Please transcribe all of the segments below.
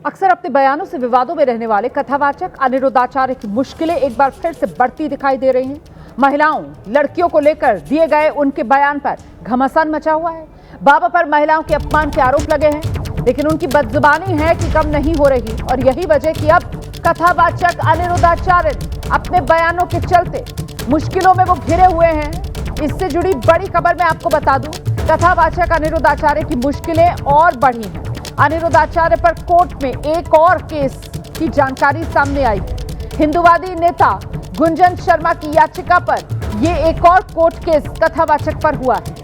अक्सर अपने बयानों से विवादों में रहने वाले कथावाचक अनिरुद्धाचार्य की मुश्किलें एक बार फिर से बढ़ती दिखाई दे रही हैं। महिलाओं, लड़कियों को लेकर दिए गए उनके बयान पर घमासान मचा हुआ है। बाबा पर महिलाओं के अपमान के आरोप लगे हैं, लेकिन उनकी बदजुबानी है कि कम नहीं हो रही और यही वजह कि अब कथावाचक अनिरुद्धाचार्य अपने बयानों के चलते मुश्किलों में वो घिरे हुए हैं। इससे जुड़ी बड़ी खबर मैं आपको बता दूं, कथावाचक अनिरुद्धाचार्य की मुश्किलें और बढ़ी हैं। अनिरुद्धाचार्य पर कोर्ट में एक और केस की जानकारी सामने आई। हिंदूवादी नेता गुंजन शर्मा की याचिका पर यह एक और कोर्ट केस कथावाचक पर हुआ है।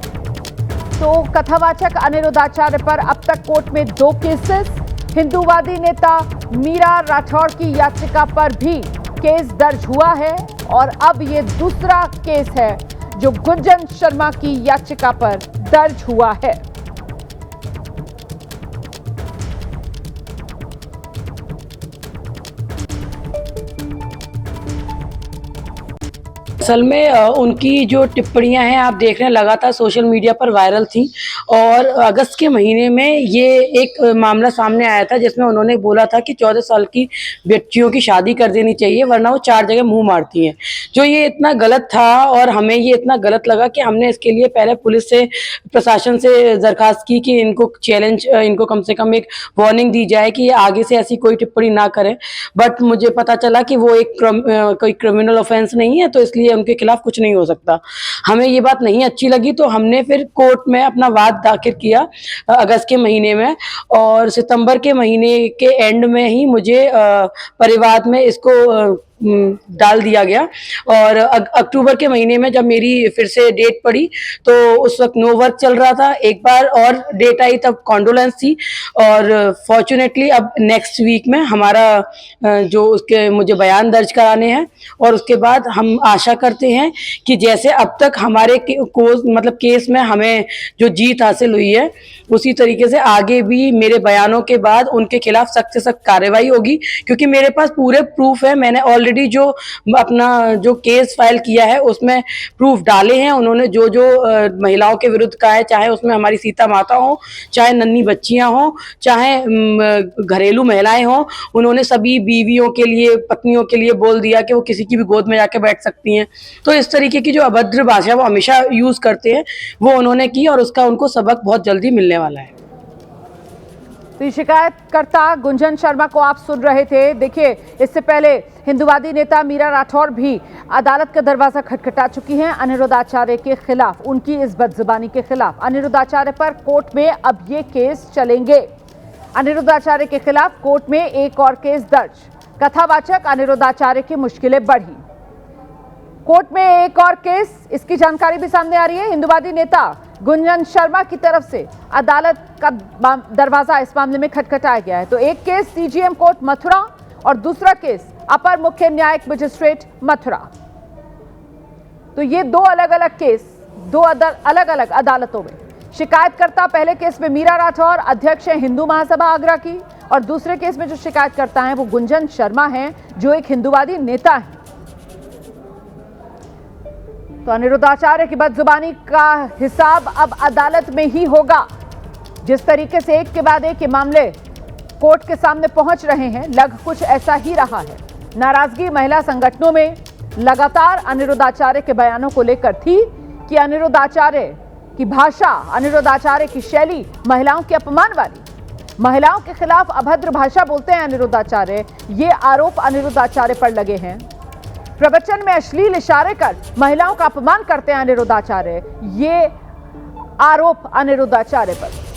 तो कथावाचक अनिरुद्धाचार्य पर अब तक कोर्ट में 2 केसेस, हिंदूवादी नेता मीरा राठौड़ की याचिका पर भी केस दर्ज हुआ है और अब ये दूसरा केस है जो गुंजन शर्मा की याचिका पर दर्ज हुआ है। असल में उनकी जो टिप्पणियां हैं आप देख रहे हैं लगातार सोशल मीडिया पर वायरल थी और अगस्त के महीने में ये एक मामला सामने आया था जिसमें उन्होंने बोला था कि 14 साल की बच्चियों की शादी कर देनी चाहिए वरना वो 4 जगह मुंह मारती हैं। जो ये इतना गलत था और हमें ये इतना गलत लगा कि हमने इसके लिए पहले पुलिस से, प्रशासन से दरखास्त की कि इनको चैलेंज, इनको कम से कम एक वार्निंग दी जाए कि ये आगे से ऐसी कोई टिप्पणी ना करें। बट मुझे पता चला कि वो एक कोई क्रिमिनल ऑफेंस नहीं है, तो इसलिए उनके खिलाफ कुछ नहीं हो सकता। हमें ये बात नहीं अच्छी लगी तो हमने फिर कोर्ट में अपना वाद दाखिल किया अगस्त के महीने में और सितंबर के महीने के एंड में ही मुझे परिवाद में इसको डाल दिया गया और अक्टूबर के महीने में जब मेरी फिर से डेट पड़ी तो उस वक्त नो वर्क चल रहा था। एक बार और डेट आई तब कॉन्डोलेंस थी और फॉर्चुनेटली अब नेक्स्ट वीक में हमारा जो उसके मुझे बयान दर्ज कराने हैं और उसके बाद हम आशा करते हैं कि जैसे अब तक हमारे केस में हमें जो जीत हासिल हुई है उसी तरीके से आगे भी मेरे बयानों के बाद उनके खिलाफ सख्त से सख्त कार्रवाई होगी, क्योंकि मेरे पास पूरे प्रूफ है। मैंने ऑलरेडी जो अपना जो केस फाइल किया है उसमें प्रूफ डाले हैं। उन्होंने जो जो महिलाओं के विरुद्ध कहा है, चाहे उसमें हमारी सीता माता हो, चाहे नन्ही बच्चियां हो, चाहे घरेलू महिलाएं हो, उन्होंने सभी बीवियों के लिए, पत्नियों के लिए बोल दिया कि वो किसी की भी गोद में जाके बैठ सकती हैं। तो इस तरीके की जो अभद्र भाषा वो हमेशा यूज करते हैं वो उन्होंने की और उसका उनको सबक बहुत जल्दी मिलने वाला है। तो शिकायतकर्ता गुंजन शर्मा को आप सुन रहे थे। देखिए, इससे पहले हिंदूवादी नेता मीरा राठौड़ भी अदालत का दरवाजा खटखटा चुकी हैं अनिरुद्धाचार्य के खिलाफ, उनकी इस बदजुबानी के खिलाफ। अनिरुद्धाचार्य पर कोर्ट में अब ये केस चलेंगे। अनिरुद्धाचार्य के खिलाफ कोर्ट में एक और केस दर्ज। कथावाचक अनिरुद्धाचार्य की मुश्किलें बढ़ी। कोर्ट में एक और केस, इसकी जानकारी भी सामने आ रही है। हिंदूवादी नेता गुंजन शर्मा की तरफ से अदालत का दरवाजा इस मामले में खटखटाया गया है। तो एक केस सीजीएम कोर्ट मथुरा और दूसरा केस अपर मुख्य न्यायिक मजिस्ट्रेट मथुरा। तो ये 2 अलग अलग केस, 2 अलग अलग अदालतों में। शिकायतकर्ता पहले केस में मीरा राठौर, अध्यक्ष है हिंदू महासभा आगरा की, और दूसरे केस में जो शिकायतकर्ता है वो गुंजन शर्मा है जो एक हिंदूवादी नेता है। तो अनिरुद्धाचार्य की बदजुबानी का हिसाब अब अदालत में ही होगा। जिस तरीके से एक के बाद एक ये मामले कोर्ट के सामने पहुंच रहे हैं, लग कुछ ऐसा ही रहा है। नाराजगी महिला संगठनों में लगातार अनिरुद्धाचार्य के बयानों को लेकर थी कि अनिरुद्धाचार्य की भाषा, अनिरुद्धाचार्य की शैली महिलाओं के अपमान वाली, महिलाओं के खिलाफ अभद्र भाषा बोलते हैं अनिरुद्धाचार्य। ये आरोप अनिरुद्धाचार्य पर लगे हैं। प्रवचन में अश्लील इशारे कर महिलाओं का अपमान करते हैं अनिरुद्धाचार्य, ये आरोप अनिरुद्धाचार्य पर।